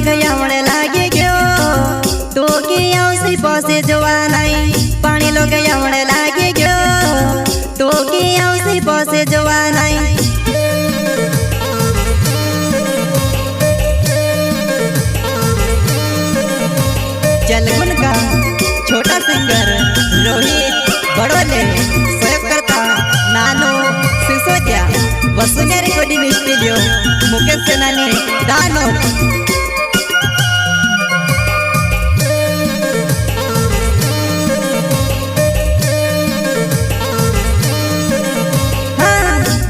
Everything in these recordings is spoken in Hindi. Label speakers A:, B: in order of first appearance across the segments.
A: लोग आवड़े लागे गयो तो की आवसी पासे जोवा नहीं। पानी लोग आवड़े लागे गयो तो की आवसी पासे जोवा नहीं। जलगुन का छोटा सिंगर रोहित बड़ोले सहयोग करता नानो सिसोदिया वसुंधरा रिकॉर्डिंग स्टूडियो मुकेश सेनानी दानोद।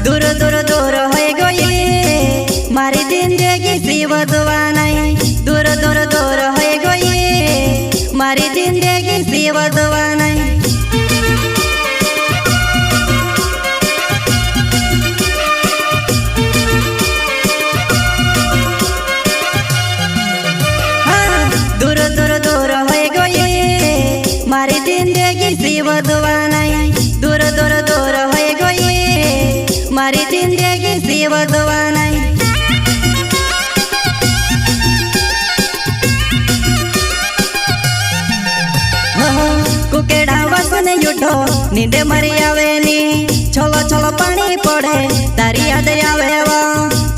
A: दूर दूर दूर हो गई मारी जिंदगी सी बदवा नहीं। दूर दूर दूर हो गई मारी जिंदगी सी बदवा नहीं। दूर दूर दूर हो गई मारी जिंदगी सी बदवा नहीं। दूर दूर दूर हो गई मारी जिंदगी सी बदवा नहीं। कुकेड़ा वसने युठो नींदे मरी आवे नी। छोलो छोलो पानी पड़े तारी याद आवे वा।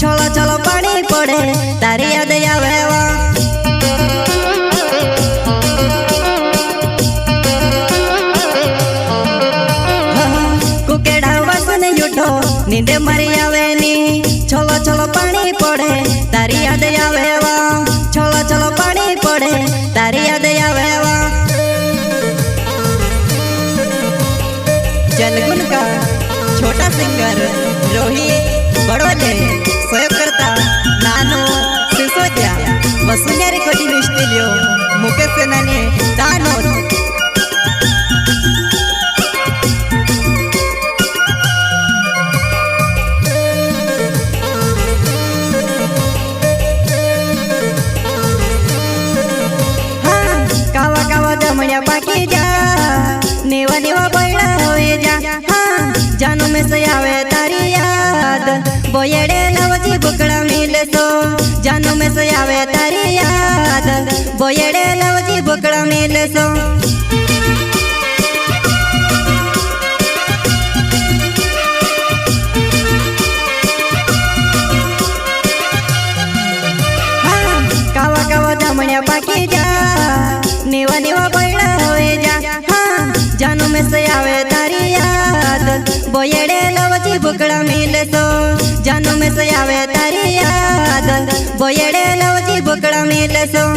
A: छोलो छोलो पानी पड़े तारी याद आवे वा। कुकेड़ा वसने युठो नींदे मरी आवे नी। छोलो छोलो पानी पड़े तारी याद आवे वा। छोलो छोलो पानी पड़े तारी याद आवे वा। जलगुन का छोटा सिंगर रोहित बड़ोले सहयोग करता नानो सिसोदिया वसुंधरा रिकॉर्डिंग स्टूडियो मुकेश सेनानी दानोद। कावा कावा जमड़िया पाकी जा नेवा नेवा बैड़ा होए जा। हाँ जानू में से आवे तारी याद बोयड़े लवजी बुकड़ा मिले सो। जानू में से आवे तारी याद बोयड़े लवजी बुकड़ा मिले सो। हाँ कावा कावा जमड़िया पाकी जा नेवा नेवा बैड़ा होए जा। हाँ जानू में से आवे तारी याद बोयड़े लवजी बुकड़ा मिले सो। जानू में से आवे तारी याद बोयड़े लवजी बुकड़ा मिले सो।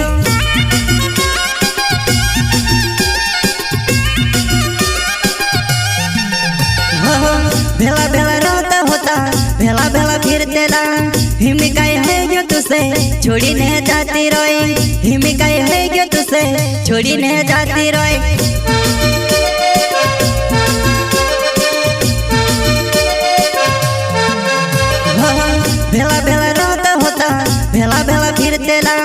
A: भेला भेला रोता होता भेला भेला फिरते ला। हिमिकाई है जो तुसे छोड़ी ने जाती रोई। हिमिकाई है जो तुसे छोड़ी ने जाती रोई। भेला भेला रोता होता भेला भेला फिरते ला।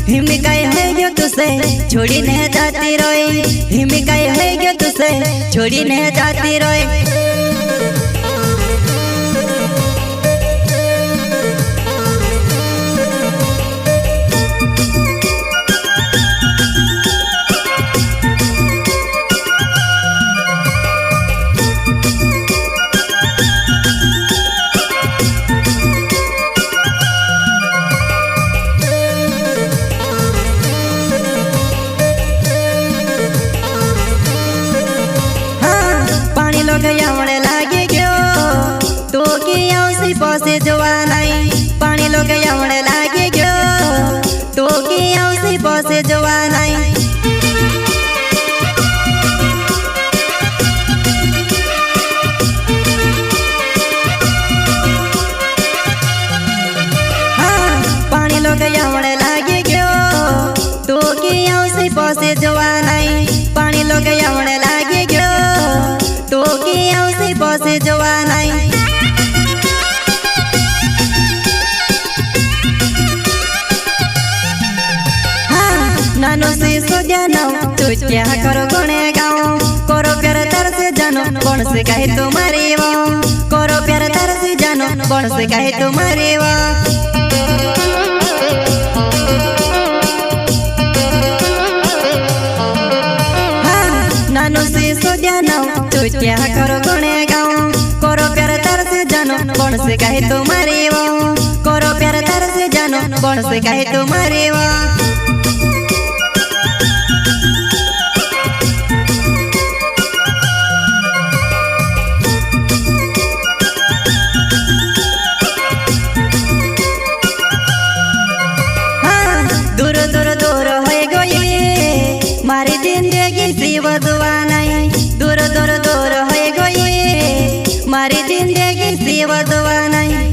A: हिमिकाई है जो तुसे छोड़ी ने जाती रोई। हिमिकाई है जो तुसे छोड़ी ने जाती रोई। आवड़े लागे गयो तो की आवसी पासे जोवा नहीं। पानी लोग आवड़े लागे गयो तो की आवसी पासे जोवा नहीं। हाँ पानी लोग आवड़े लागे गयो तो की आवसी पासे जोवा नहीं। पानी लोग आवड़े लागे गयो तो की आवसी पासे जोवा नहीं। हाँ नानो सिसोदिया नाव चुटिया करो गुणे गाओ। करो प्यार तर से जानो कौन से कहे तुम्हारी वो। करो प्यार तर से जानो कौन से कहे तुम्हारी वो। कुछ क्या करो गुणे गाऊं करो प्यार तार से जानो कौन से कहे तुम्हारी वो करो प्यार तार से जानो कौन से कहे तुम्हारी वो दूर दूर दूर हो गई मारी जिंदगी सी बदवा नहीं दूर दूर दूर हो गई मारी जिंदगी सी बदवा नहीं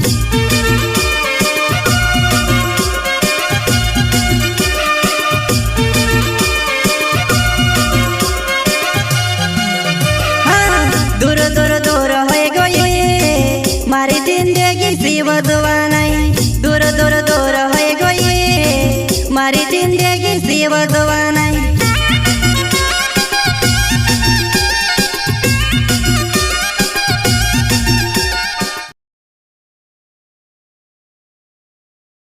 A: दूर दूर दूर हो गई मारी जिंदगी सी बदवा नहीं दूर दूर दूर हो गई मारी जिंदगी सी बदवा नहीं।